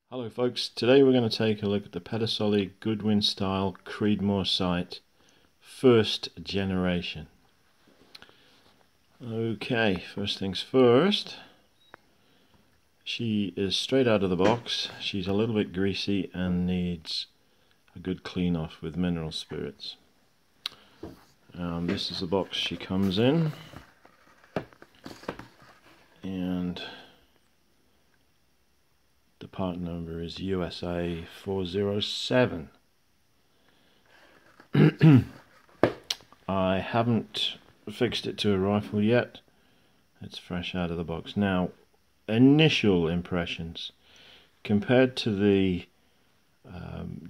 Hello folks, today we're going to take a look at the Pedersoli Goodwin style Creedmoor sight, first generation. Okay, first things first, she is straight out of the box. She's a little bit greasy and needs a good clean off with mineral spirits. This is the box she comes in, and the part number is USA 407. I haven't fixed it to a rifle yet. It's fresh out of the box. Now, initial impressions compared to the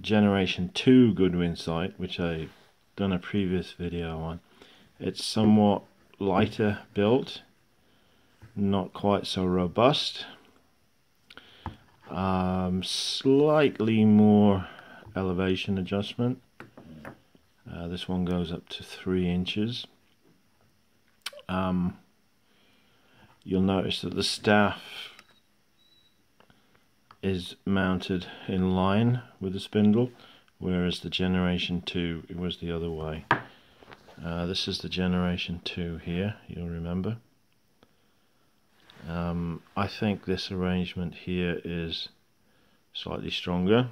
Generation 2 Goodwin sight, which I've done a previous video on, it's somewhat lighter built, not quite so robust. Slightly more elevation adjustment. This one goes up to 3 inches. You'll notice that the staff is mounted in line with the spindle, whereas the Generation 2 it was the other way. This is the Generation 2 here, you'll remember. I think this arrangement here is slightly stronger.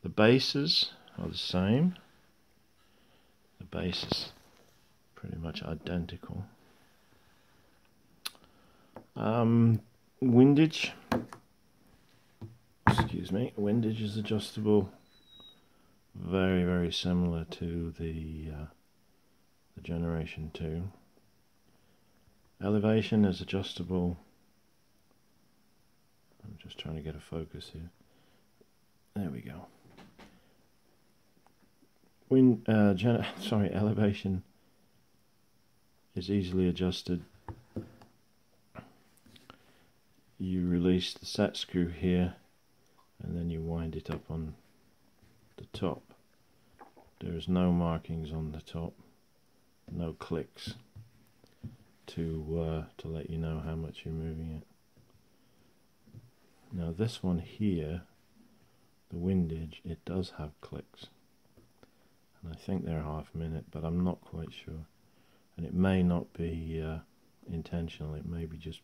The bases are the same. The base is pretty much identical. Windage, windage is adjustable, very similar to the Generation 2. Elevation is adjustable. I'm just trying to get a focus here. There we go. Elevation is easily adjusted. You release the set screw here, and then you wind it up on the top. There is no markings on the top, no clicks to let you know how much you're moving it. Now this one here, the windage, it does have clicks, and I think they're half minute, but I'm not quite sure, and it may not be intentional. It may be just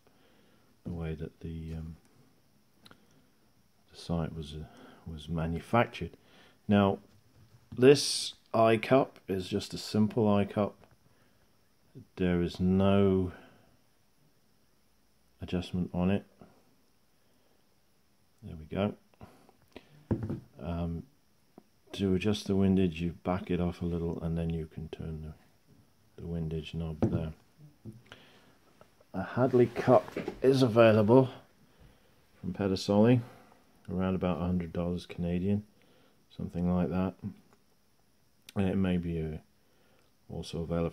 the way that the sight was manufactured. Now this eye cup is just a simple eye cup. There is no adjustment on it. There we go. To adjust the windage, you back it off a little, and then you can turn the windage knob there. A Hadley cup is available from Pedersoli, around about $100 Canadian, something like that. And it may be also available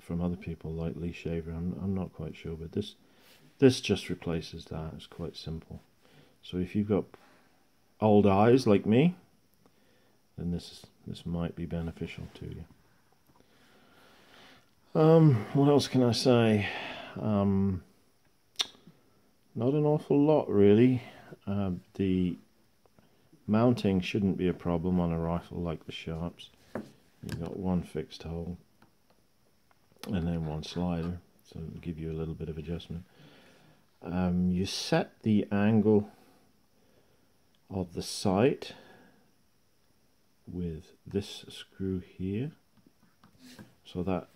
from other people like Lee Shaver. I'm not quite sure, but this just replaces that. It's quite simple. So if you've got old eyes like me, then this might be beneficial to you. What else can I say? Not an awful lot really. The mounting shouldn't be a problem on a rifle like the Sharps. You've got one fixed hole and then one slider, so it'll give you a little bit of adjustment. You set the angle of the sight with this screw here, so that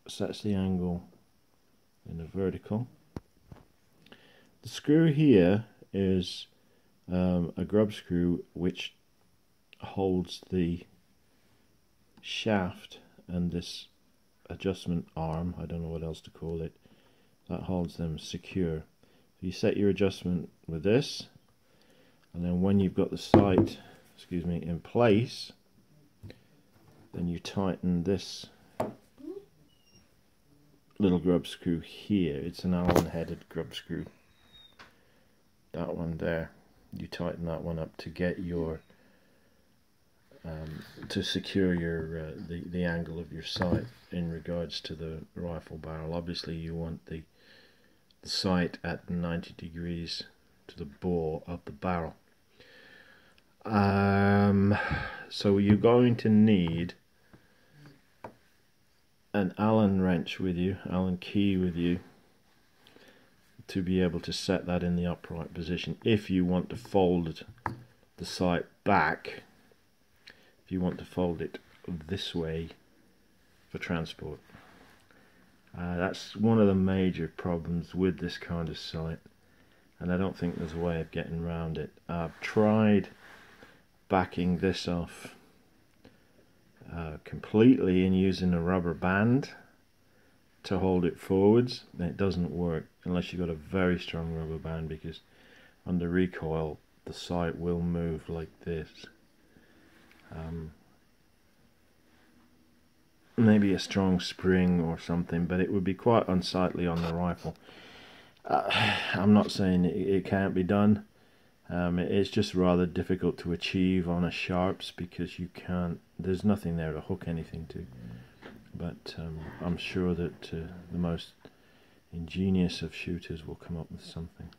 sets the angle in the vertical. The screw here is a grub screw which holds the shaft and this adjustment arm, I don't know what else to call it, that holds them secure. So you set your adjustment with this, and then when you've got the sight in place, then you tighten this little grub screw here. It's an Allen headed grub screw, that one there. You tighten that one up to get your to secure your the angle of your sight in regards to the rifle barrel. Obviously you want the sight at 90 degrees to the bore of the barrel. So you're going to need an Allen wrench with you, Allen key with you, to be able to set that in the upright position. If you want to fold the sight back, if you want to fold it this way for transport. That's one of the major problems with this kind of sight, and I don't think there's a way of getting around it. I've tried backing this off completely and using a rubber band to hold it forwards, and it doesn't work unless you've got a very strong rubber band, because under recoil the sight will move like this. Maybe a strong spring or something, but it would be quite unsightly on the rifle. I'm not saying it can't be done. It's just rather difficult to achieve on a sharps, because you can't, there's nothing there to hook anything to. But I'm sure that the most ingenious of shooters will come up with something.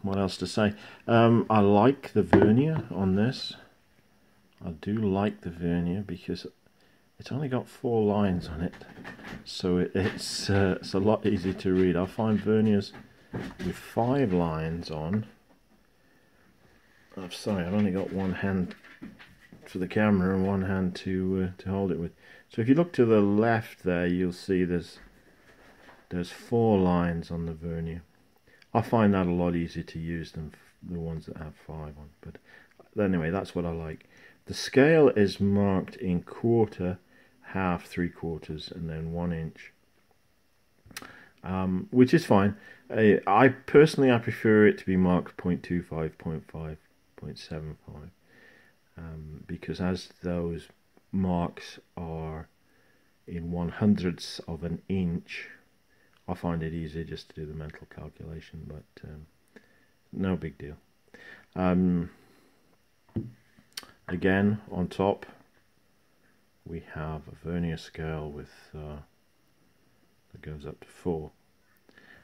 What else to say? I like the vernier on this. I do like the vernier because it's only got 4 lines on it, so it's a lot easier to read. I find verniers with 5 lines on. I'm sorry, I've only got one hand for the camera and one hand to hold it with. So if you look to the left there, you'll see there's 4 lines on the vernier. I find that a lot easier to use than the ones that have 5 on. But anyway, that's what I like. The scale is marked in quarter, half, 3/4, and then 1 inch, which is fine. I personally prefer it to be marked 0.25, 0.5, 0.75, because as those marks are in 1/100ths of an inch, I find it easier just to do the mental calculation, but no big deal. Again, on top we have a vernier scale with that goes up to 4.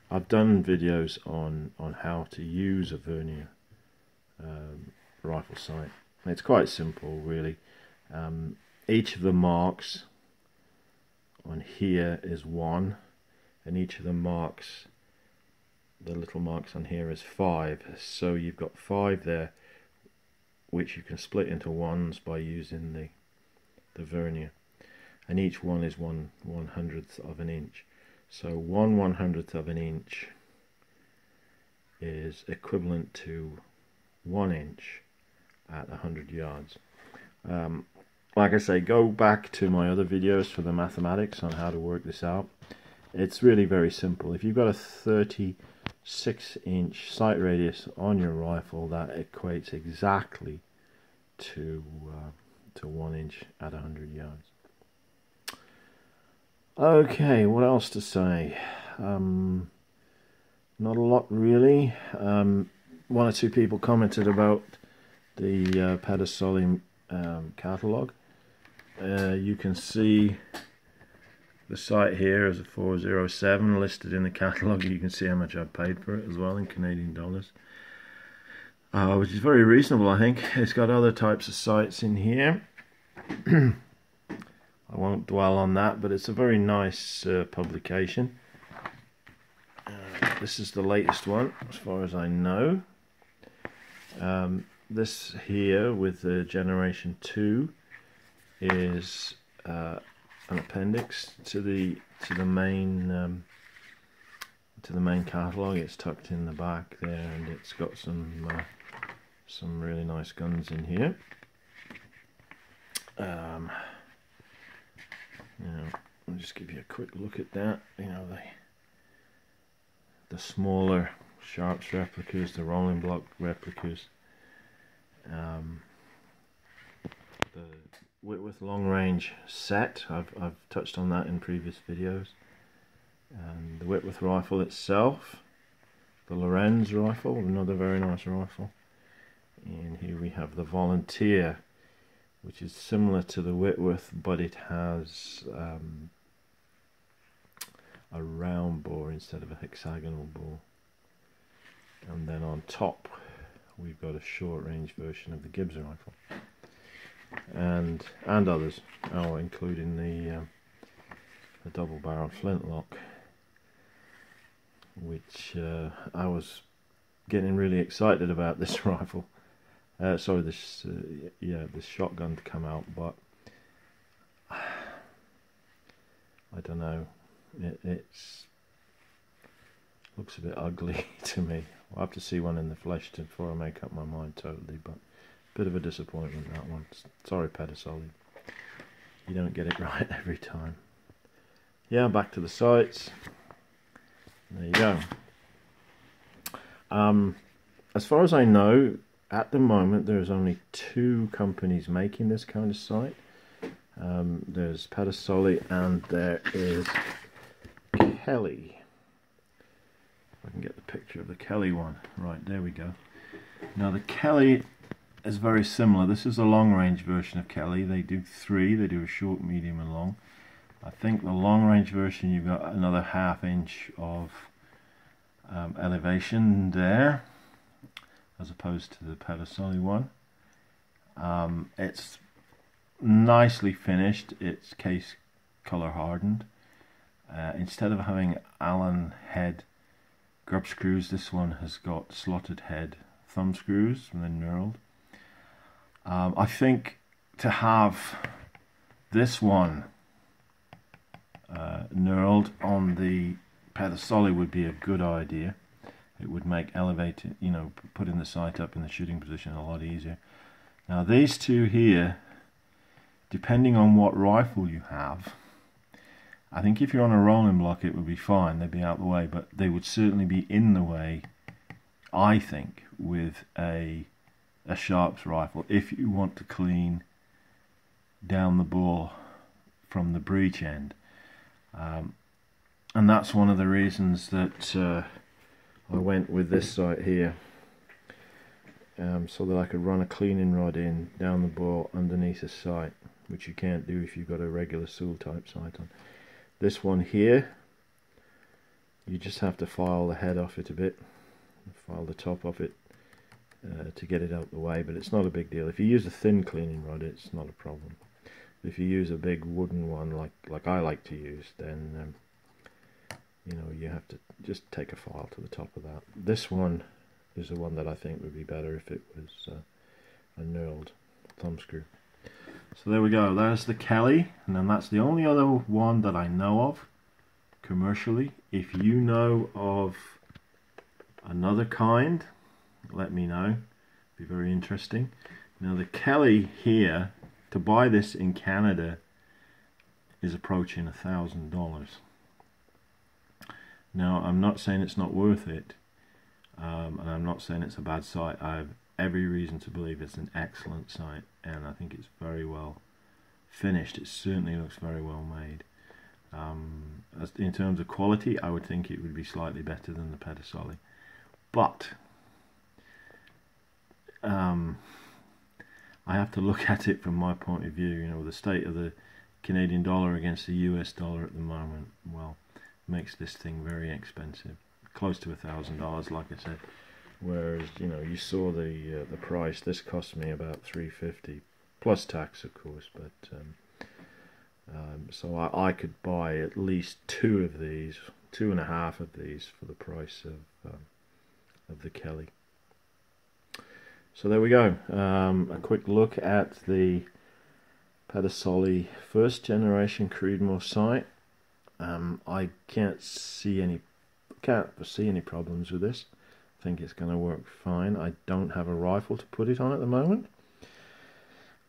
I've done videos on how to use a vernier rifle sight. It's quite simple, really. Each of the marks on here is 1, and each of the marks, the little marks on here, is 5. So you've got 5 there, which you can split into 1s by using the vernier, and each one is 1/100th of an inch. So 1/100th of an inch is equivalent to 1 inch at 100 yards. Like I say, go back to my other videos for the mathematics on how to work this out. It's really very simple. If you've got a 36-inch sight radius on your rifle, that equates exactly to 1 inch at 100 yards. Okay, what else to say? Not a lot really. 1 or 2 people commented about the Pedersoli catalogue. You can see the sight here as a 407 listed in the catalogue. You can see how much I paid for it as well in Canadian dollars, which is very reasonable, I think. It's got other types of sights in here. I won't dwell on that, but it's a very nice publication. This is the latest one, as far as I know. This here with the Generation 2 is an appendix to the main catalogue. It's tucked in the back there, and it's got some really nice guns in here. I'll just give you a quick look at that. The smaller sharps replicas, the rolling block replicas, the Whitworth long range set. I've touched on that in previous videos. And the Whitworth rifle itself, the Lorenz rifle, another very nice rifle. And here we have the Volunteer, which is similar to the Whitworth, but it has a round bore instead of a hexagonal bore. And then on top we've got a short range version of the Gibbs rifle, and others, including the double barrel flintlock, which I was getting really excited about this rifle. Sorry, this shotgun to come out, but I don't know. It's looks a bit ugly to me. I'll have to see one in the flesh before I make up my mind totally, but bit of a disappointment, that one. Sorry, Pedersoli. You don't get it right every time. Yeah, back to the sights. There you go. As far as I know, at the moment there's only 2 companies making this kind of sight. There's Pedersoli and there is Kelly. If I can get the picture of the Kelly one. Right, there we go. Now the Kelly is very similar. This is a long range version of Kelly. They do 3. They do a short, medium and long. I think the long range version, you've got another ½ inch of elevation there, as opposed to the Pedersoli one. It's nicely finished. It's case color hardened. Instead of having Allen head grub screws, this one has got slotted head thumb screws and then knurled. I think to have this one knurled on the Pedersoli would be a good idea. It would make elevating, putting the sight up in the shooting position a lot easier. Now these 2 here, depending on what rifle you have, I think if you're on a rolling block it would be fine, they'd be out of the way, but they would certainly be in the way, I think, with a Sharps rifle if you want to clean down the bore from the breech end. And that's one of the reasons that I went with this sight here, so that I could run a cleaning rod in down the bore underneath a sight, which you can't do if you've got a regular Sewell type sight on. This one here, you just have to file the head off it a bit, file the top off it to get it out the way, but it's not a big deal. If you use a thin cleaning rod, it's not a problem. If you use a big wooden one like I like to use, then you have to just take a file to the top of that. This one is the one that I think would be better if it was a knurled thumb screw. So there we go, there's the Kelly, and then that's the only other one that I know of commercially. If you know of another kind, let me know. It'd be very interesting. Now the Kelly here, to buy this in Canada, is approaching $1,000. Now I'm not saying it's not worth it, and I'm not saying it's a bad sight. I have every reason to believe it's an excellent sight, and I think it's very well finished. It certainly looks very well made. As in terms of quality, I would think it would be slightly better than the Pedersoli, but I have to look at it from my point of view. The state of the Canadian dollar against the US dollar at the moment, well, makes this thing very expensive, close to $1,000, like I said. Whereas you saw the price. This cost me about $350 plus tax, of course. But so I could buy at least 2 of these, 2.5 of these, for the price of the Kelly. So there we go. A quick look at the Pedersoli 1st generation Creedmoor sight. I can't foresee any problems with this. I think it's going to work fine. I don't have a rifle to put it on at the moment,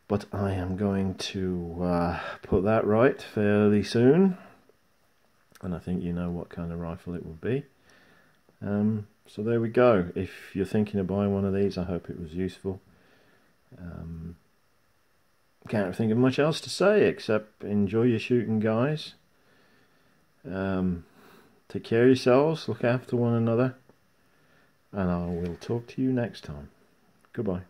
but I am going to put that right fairly soon, and I think you know what kind of rifle it will be. So there we go. If you're thinking of buying one of these, I hope it was useful. Can't think of much else to say except enjoy your shooting, guys. Take care of yourselves, look after one another, and I will talk to you next time. Goodbye.